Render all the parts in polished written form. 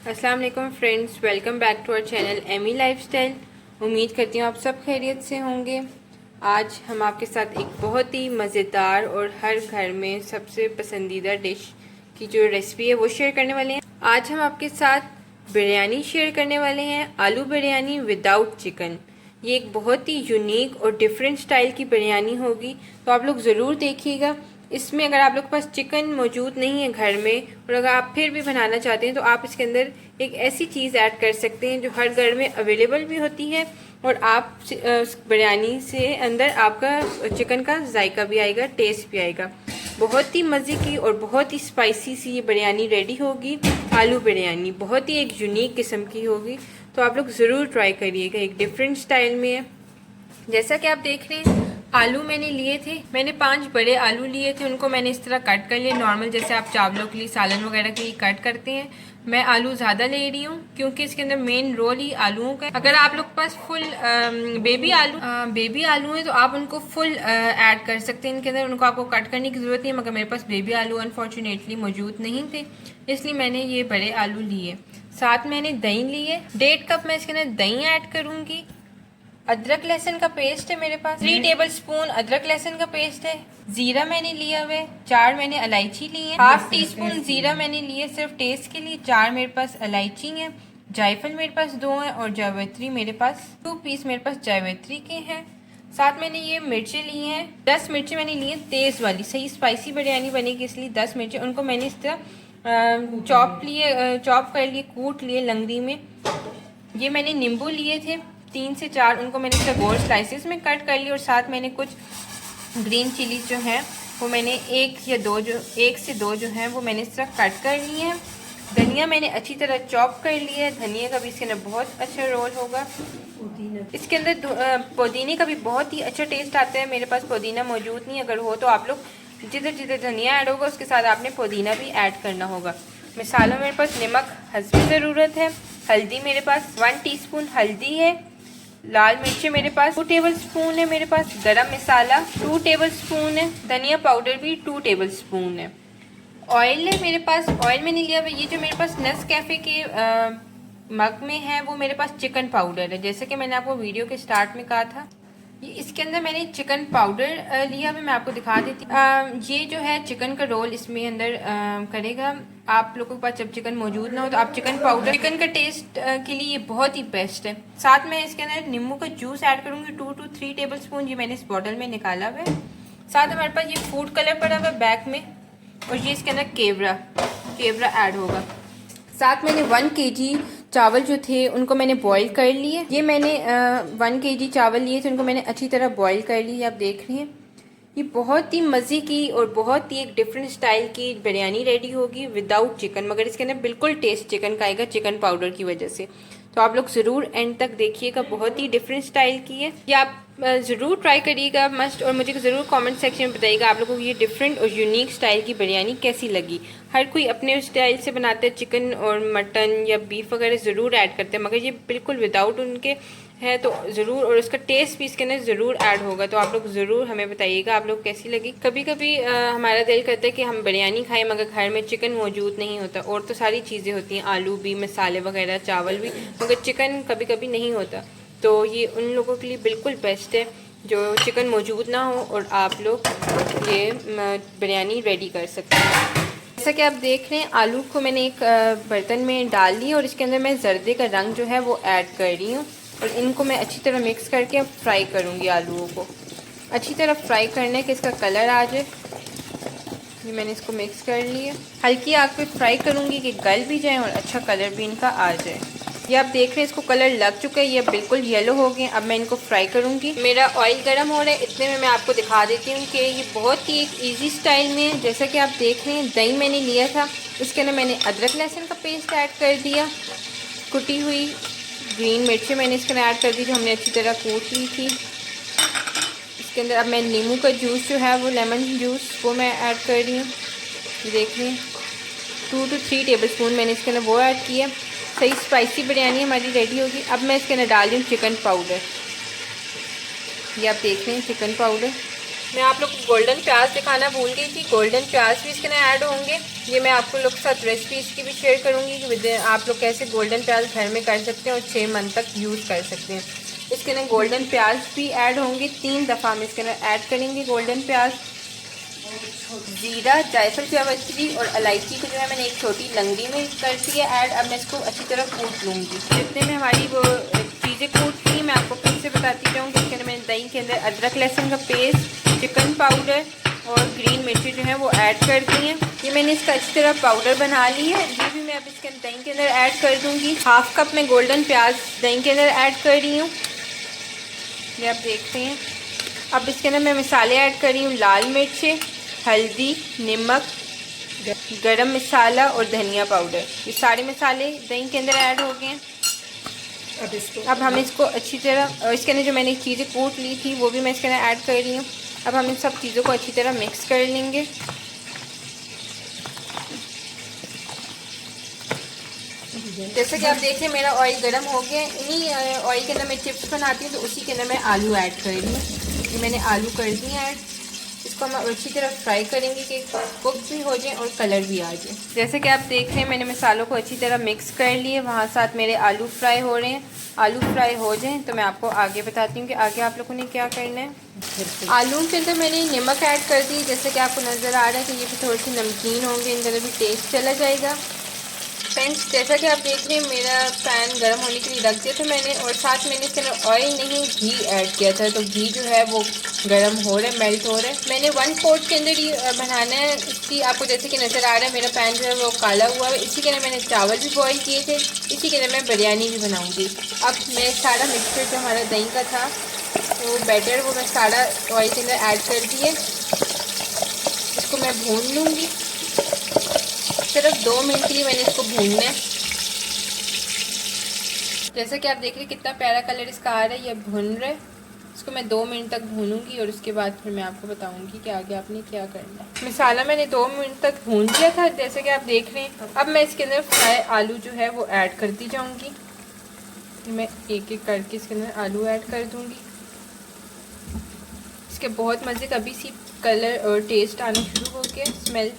अस्सलाम वालेकुम friends, welcome back to our channel Amy lifestyle. उम्मीद करती हूँ आप सब खैरियत से होंगे। आज हम आपके साथ एक बहुत ही मज़ेदार और हर घर में सबसे पसंदीदा डिश की जो रेसिपी है वो शेयर करने वाले हैं। आज हम आपके साथ बिरयानी शेयर करने वाले हैं, आलू बिरयानी विदाउट चिकन। ये एक बहुत ही यूनिक और डिफरेंट स्टाइल की बिरयानी होगी, तो आप लोग ज़रूर देखिएगा। इसमें अगर आप लोग के पास चिकन मौजूद नहीं है घर में और अगर आप फिर भी बनाना चाहते हैं तो आप इसके अंदर एक ऐसी चीज़ ऐड कर सकते हैं जो हर घर में अवेलेबल भी होती है और आप बिरयानी से अंदर आपका चिकन का जायका भी आएगा, टेस्ट भी आएगा। बहुत ही मज़े की और बहुत ही स्पाइसी सी ये बिरयानी रेडी होगी। आलू बिरयानी बहुत ही एक यूनिक किस्म की होगी, तो आप लोग ज़रूर ट्राई करिएगा। एक डिफरेंट स्टाइल में है। जैसा कि आप देख रहे हैं, आलू मैंने लिए थे, मैंने 5 बड़े आलू लिए थे। उनको मैंने इस तरह कट कर लिया, नॉर्मल जैसे आप चावलों के लिए, सालन वगैरह के लिए कट करते हैं। मैं आलू ज़्यादा ले रही हूँ क्योंकि इसके अंदर मेन रोल ही आलूओं का है। अगर आप लोग के पास फुल बेबी आलू है तो आप उनको फुल ऐड कर सकते हैं इनके अंदर, उनको आपको कट करने की ज़रूरत नहीं है। मगर मेरे पास बेबी आलू अनफॉर्चुनेटली मौजूद नहीं थे, इसलिए मैंने ये बड़े आलू लिए। साथ मैंने दही ली है, 1.5 कप मैं इसके अंदर दही ऐड करूँगी। अदरक लहसुन का पेस्ट है मेरे पास, 3 टेबल स्पून अदरक लहसुन का पेस्ट है। जीरा मैंने लिया हुआ है, 4 मैंने इलायची ली है। हाफ टी स्पून जीरा मैंने लिए सिर्फ टेस्ट के लिए। 4 मेरे पास इलायची है। जायफल मेरे पास 2 है और जावित्री मेरे पास 2 पीस मेरे पास जावित्री के हैं। साथ मैंने ये मिर्चें ली हैं, 10 मिर्चें मैंने ली हैं तेज़ वाली, सही स्पाइसी बिरयानी बनेगी इसलिए 10 मिर्चें। उनको मैंने इस तरह चॉप कर लिए, कूट लिए लंगड़ी में। ये मैंने नींबू लिए थे 3 से 4, उनको मैंने इस तरह गोल स्लाइसिस में कट कर लिया। और साथ मैंने कुछ ग्रीन चिली जो हैं वो मैंने 1 से 2 जो हैं वो मैंने इस तरह कट कर लिए हैं। धनिया मैंने अच्छी तरह चॉप कर लिया है, धनिया का भी इसके अंदर बहुत अच्छा रोल होगा। इसके अंदर पुदीने का भी बहुत ही अच्छा टेस्ट आता है। मेरे पास पुदीना मौजूद नहीं, अगर हो तो आप लोग जिधर जिधर धनिया ऐड होगा उसके साथ आपने पुदीना भी ऐड करना होगा। मसालों मेरे पास नमक हस्ब ज़रूरत है। हल्दी मेरे पास 1 टीस्पून हल्दी है। लाल मिर्ची मेरे पास 2 टेबल स्पून है। मेरे पास गरम मसाला 2 टेबल स्पून है। धनिया पाउडर भी 2 टेबल स्पून है। ऑयल है मेरे पास, ऑयल मैंने लिया हुआ। ये जो मेरे पास नेस्कैफे के मग में है वो मेरे पास चिकन पाउडर है, जैसे कि मैंने आपको वीडियो के स्टार्ट में कहा था। ये इसके अंदर मैंने चिकन पाउडर लिया हुआ, मैं आपको दिखा देती हूँ। ये जो है चिकन का रोल इसमें अंदर करेगा। आप लोगों के पास जब चिकन मौजूद ना हो तो आप चिकन पाउडर, चिकन का टेस्ट के लिए ये बहुत ही बेस्ट है। साथ में इसके अंदर नींबू का जूस ऐड करूँगी 2 to 3 टेबल स्पून। ये मैंने इस बॉटल में निकाला हुआ है। साथ हमारे पास ये फूड कलर पड़ा हुआ है बैग में, और ये इसके अंदर केवरा ऐड होगा। साथ मैंने 1 kg चावल जो थे उनको मैंने बॉईल कर लिए। ये मैंने 1 kg चावल लिए थे, उनको मैंने अच्छी तरह बॉईल कर लिए। आप देख रहे हैं ये बहुत ही मज़े की और बहुत ही एक डिफरेंट स्टाइल की बिरयानी रेडी होगी विदाउट चिकन, मगर इसके अंदर बिल्कुल टेस्ट चिकन का आएगा चिकन पाउडर की वजह से। तो आप लोग ज़रूर एंड तक देखिएगा, बहुत ही डिफरेंट स्टाइल की है ये। आप ज़रूर ट्राई करिएगा मस्ट, और मुझे ज़रूर कमेंट सेक्शन में बताइएगा आप लोगों को ये डिफरेंट और यूनिक स्टाइल की बिरयानी कैसी लगी। हर कोई अपने स्टाइल से बनाते हैं, चिकन और मटन या बीफ वगैरह ज़रूर ऐड करते हैं, मगर ये बिल्कुल विदाउट उनके है तो ज़रूर, और उसका टेस्ट भी इसके अंदर ज़रूर ऐड होगा। तो आप लोग ज़रूर हमें बताइएगा आप लोग कैसी लगी। कभी कभी हमारा दिल करता है कि हम बिरयानी खाएं मगर घर में चिकन मौजूद नहीं होता, और तो सारी चीज़ें होती हैं, आलू भी, मसाले वगैरह, चावल भी, मगर चिकन कभी कभी नहीं होता। तो ये उन लोगों के लिए बिल्कुल बेस्ट है जो चिकन मौजूद ना हो और आप लोग ये बिरयानी रेडी कर सकते हैं। जैसा कि आप देख रहे हैं आलू को मैंने एक बर्तन में डाल लिया और इसके अंदर मैं जर्दे का रंग जो है वो ऐड कर रही हूँ, और इनको मैं अच्छी तरह मिक्स करके फ्राई करूँगी। आलूओं को अच्छी तरह फ्राई करने के इसका कलर आ जाए। ये मैंने इसको मिक्स कर लिया, हल्की आग पे फ्राई करूँगी कि गल भी जाए और अच्छा कलर भी इनका आ जाए। ये आप देख रहे हैं इसको कलर लग चुका है, ये बिल्कुल येलो हो गए। अब मैं इनको फ्राई करूँगी। मेरा ऑयल गर्म हो रहा है, इतने में मैं आपको दिखा देती हूँ कि ये बहुत ही एक ईजी स्टाइल में है। जैसा कि आप देख रहे हैं दही मैंने लिया था, इसके अंदर मैंने अदरक लहसुन का पेस्ट ऐड कर दिया। कुटी हुई ग्रीन मिर्ची मैंने इसके अंदर ऐड कर दी जो हमने अच्छी तरह कूट ली थी। इसके अंदर अब मैं नींबू का जूस जो है वो लेमन जूस वो मैं ऐड कर रही हूँ। देख रही हैं 2 to 3 टेबल स्पून मैंने इसके अंदर वो ऐड किया। सही स्पाइसी बिरयानी हमारी रेडी होगी। अब मैं इसके अंदर डाल रही हूँ चिकन पाउडर। ये आप देख रहे हैं चिकन पाउडर, मैं आप लोग को गोल्डन प्याज दिखाना भूल गई थी, गोल्डन प्याज भी इसके अंदर ऐड होंगे। ये मैं आपको लोग के साथ रेसिपी इसकी भी शेयर करूँगी कि आप लोग कैसे गोल्डन प्याज घर में कर सकते हैं और 6 मंथ तक यूज़ कर सकते हैं। इसके अंदर गोल्डन प्याज भी ऐड होंगे, 3 दफ़ा हम इसके अंदर ऐड करेंगे गोल्डन प्याज। ज़ीरा, जायफल, जावित्री और इलायची को जो है मैंने एक छोटी लंगड़ी में कर दी है ऐड। अब मैं इसको अच्छी तरह कूट लूँगी। जितने में हमारी वो चीज़ें कूट ली मैं आपको फिर से बताती जाऊँगी। इसके अंदर मैंने दही के अंदर अदरक लहसुन का पेस्ट, चिकन पाउडर और ग्रीन मिर्ची जो है वो ऐड कर दी है। ये मैंने इसका अच्छी तरह पाउडर बना ली है। ये भी मैं अब इसके दही के अंदर ऐड कर दूँगी। 1/2 कप में गोल्डन प्याज दही के अंदर ऐड कर रही हूँ, ये आप देखते हैं। अब इसके अंदर मैं मसाले ऐड कर रही हूँ, लाल मिर्चें, हल्दी, नमक, गरम मसाला और धनिया पाउडर। ये सारे मसाले दही के अंदर ऐड हो गए हैं। अब हम इसको अच्छी तरह, इसके अंदर जो मैंने चीज़ें कूट ली थी वो भी मैं इसके अंदर ऐड कर रही हूँ। अब हम इन सब चीज़ों को अच्छी तरह मिक्स कर लेंगे। जैसे कि आप देख रहे हैं मेरा ऑयल गर्म हो गया। इन्हीं ऑयल के अंदर मैं चिप्स बनाती हूँ, तो उसी के अंदर मैं आलू ऐड कर रही हूँ। ये मैंने आलू कर दिए ऐड। इसको हम अच्छी तरह फ्राई करेंगे कि कुक भी हो जाए और कलर भी आ जाए। जैसे कि आप देख रहे हैं मैंने मसालों को अच्छी तरह मिक्स कर लिए, वहाँ साथ मेरे आलू फ्राई हो रहे हैं। आलू फ्राई हो जाएं तो मैं आपको आगे बताती हूँ कि आगे आप लोगों ने क्या करना है। आलू के अंदर मैंने नमक ऐड कर दी। जैसे कि आपको नज़र आ रहा है कि ये भी थोड़ी सी नमकीन होंगे, इनके अंदर भी टेस्ट चला जाएगा। फ्रेंड्स, जैसा कि आप देख रहे हैं मेरा पैन गर्म होने के लिए रख दिया था मैंने, और साथ मैंने इसके अंदर ऑयल नहीं घी ऐड किया था। तो घी जो है वो गर्म हो रहा है, मेल्ट हो रहा है। मैंने 1 पॉट के अंदर ही बनाना है इसकी। आपको जैसे कि नज़र आ रहा है मेरा पैन जो है वो काला हुआ है। इसी के अंदर मैंने चावल भी बॉयल किए थे, इसी के अंदर मैं बिरयानी भी बनाऊँगी। अब मैं सारा मिक्सचर जो हमारा दही का था वो बैटर, वो मैं सारा ऑयल के अंदर ऐड कर दिए। इसको मैं भून लूँगी। सिर्फ 2 मिनट के लिए मैंने इसको भूनना है। जैसे कि आप देख रहे हैं कितना प्यारा कलर इसका आ रहा है, ये भून रहा है। इसको मैं 2 मिनट तक भूनूंगी और उसके बाद फिर मैं आपको बताऊंगी कि आगे आपने क्या करना है। मसाला मैंने 2 मिनट तक भून लिया था, जैसे कि आप देख रहे हैं। अब मैं इसके अंदर फ्राई आलू जो है वो ऐड करती जाऊँगी। मैं एक एक करके इसके अंदर आलू ऐड कर दूँगी। इसके बहुत मज़े का अभी सी कलर और टेस्ट आना शुरू हो गया, स्मेल।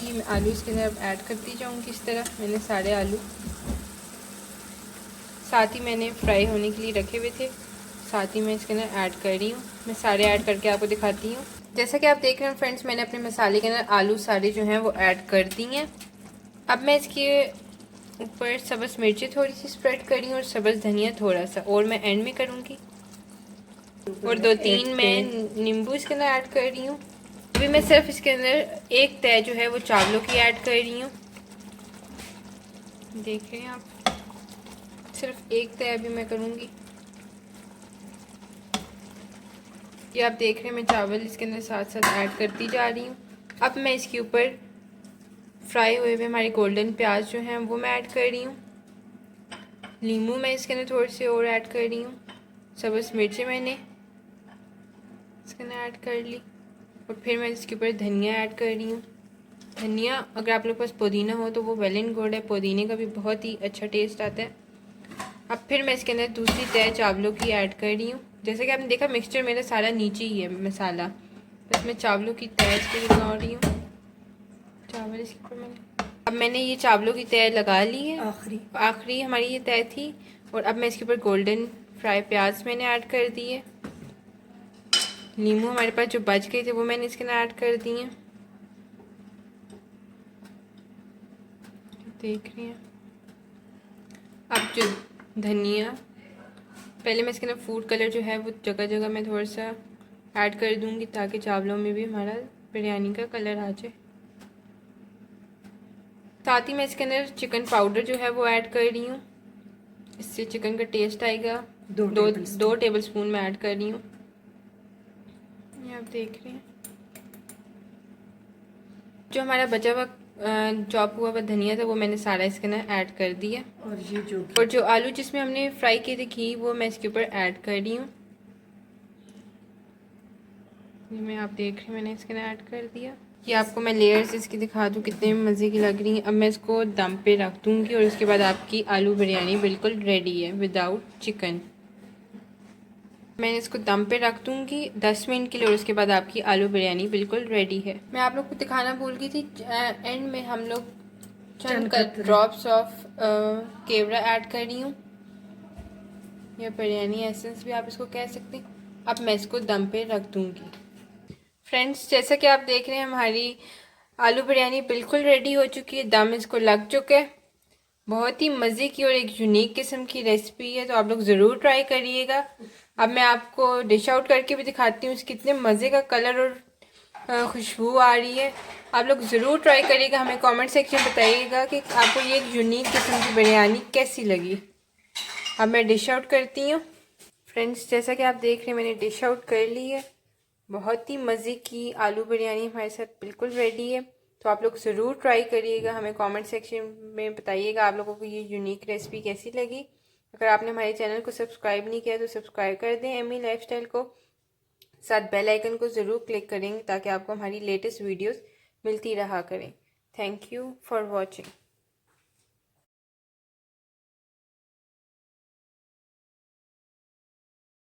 मैं आलू इसके अंदर ऐड करती जाऊँगी। इस तरह मैंने सारे आलू साथ ही मैंने फ्राई होने के लिए रखे हुए थे, साथ ही मैं इसके अंदर ऐड कर रही हूँ। मैं सारे ऐड करके आपको दिखाती हूँ। जैसा कि आप देख रहे हैं फ्रेंड्स, मैंने अपने मसाले के अंदर आलू सारे जो हैं वो ऐड कर दी हैं। अब मैं इसके ऊपर सब्ज़ मिर्ची थोड़ी सी स्प्रेड कर रही हूँ और सब्ज़ धनिया थोड़ा सा, और मैं एंड में करूँगी। और 2-3 मैं नींबू इसके अंदर ऐड कर रही हूँ। अभी मैं सिर्फ इसके अंदर एक तय जो है वो चावलों की ऐड कर रही हूँ। देख रहे हैं आप, सिर्फ एक तय अभी मैं करूँगी। ये आप देख रहे हैं मैं चावल इसके अंदर साथ साथ ऐड करती जा रही हूँ। अब मैं इसके ऊपर फ्राई हुए हुए हमारे गोल्डन प्याज जो हैं वो मैं ऐड कर रही हूँ। नींबू मैं इसके अंदर थोड़ी सी और ऐड कर रही हूँ। सब्ज़ मिर्ची मैंने इसके अंदर ऐड कर ली, और फिर मैं इसके ऊपर धनिया ऐड कर रही हूँ। धनिया, अगर आप लोग के पास पुदीना हो तो वो वेल एंड गुड है, पुदीने का भी बहुत ही अच्छा टेस्ट आता है। अब फिर मैं इसके अंदर दूसरी तय चावलों की ऐड कर रही हूँ। जैसे कि आपने देखा मिक्सचर मेरा सारा नीचे ही है मसाला, बस मैं चावलों की तय इसके लगा रही हूँ। चावल इसके ऊपर अब मैंने ये चावलों की तय लगा ली है, आखिरी हमारी ये तय थी। और अब मैं इसके ऊपर गोल्डन फ्राई प्याज मैंने ऐड कर दिए। नींबू हमारे पास जो बच गए थे वो मैंने इसके अंदर ऐड कर दिए। देख रही हैं अब जो धनिया, पहले मैं इसके अंदर फूड कलर जो है वो जगह जगह मैं थोड़ा सा ऐड कर दूंगी ताकि चावलों में भी हमारा बिरयानी का कलर आ जाए। साथ ही मैं इसके अंदर चिकन पाउडर जो है वो ऐड कर रही हूँ, इससे चिकन का टेस्ट आएगा। दो टेबल स्पून मैं ऐड कर रही हूँ। ये आप देख रहे हैं जो हमारा बचा हुआ चॉप हुआ हुआ धनिया था वो मैंने सारा इसके अंदर ऐड कर दिया। और जो आलू जिसमें हमने फ्राई किए थे घी, वो मैं इसके ऊपर ऐड कर रही हूँ। ये मैं आप देख रहे हैं मैंने इसके अंदर ऐड कर दिया। ये आपको मैं लेयर्स इसकी दिखा दूँ कितने मज़े की लग रही हैं। अब मैं इसको दम पे रख दूँगी और उसके बाद आपकी आलू बिरयानी बिल्कुल रेडी है विदाउट चिकन। मैंने इसको दम पे रख दूँगी 10 मिनट के लिए और उसके बाद आपकी आलू बिरयानी बिल्कुल रेडी है। मैं आप लोग को दिखाना भूल गई थी, एंड में हम लोग चंद ड्रॉप्स ऑफ केवड़ा ऐड कर रही हूँ, या बिरयानी एसेंस भी आप इसको कह सकते हैं। अब मैं इसको दम पे रख दूँगी। फ्रेंड्स, जैसा कि आप देख रहे हैं हमारी आलू बिरयानी बिल्कुल रेडी हो चुकी है, दम इसको लग चुका है। बहुत ही मज़े की और एक यूनिक किस्म की रेसिपी है, तो आप लोग ज़रूर ट्राई करिएगा। अब मैं आपको डिश आउट करके भी दिखाती हूँ, कितने मज़े का कलर और खुशबू आ रही है। आप लोग ज़रूर ट्राई करिएगा, हमें कमेंट सेक्शन में बताइएगा कि आपको ये एक यूनिक किस्म की बिरयानी कैसी लगी। अब मैं डिश आउट करती हूँ। फ्रेंड्स, जैसा कि आप देख रहे हैं मैंने डिश आउट कर ली है। बहुत ही मज़े की आलू बिरयानी हमारे साथ बिल्कुल रेडी है, तो आप लोग ज़रूर ट्राई करिएगा, हमें कमेंट सेक्शन में बताइएगा आप लोगों को ये यूनिक रेसिपी कैसी लगी। अगर आपने हमारे चैनल को सब्सक्राइब नहीं किया तो सब्सक्राइब कर दें एमी लाइफस्टाइल को, साथ बेल आइकन को ज़रूर क्लिक करेंगे ताकि आपको हमारी लेटेस्ट वीडियोस मिलती रहा करें। Thank you for watching.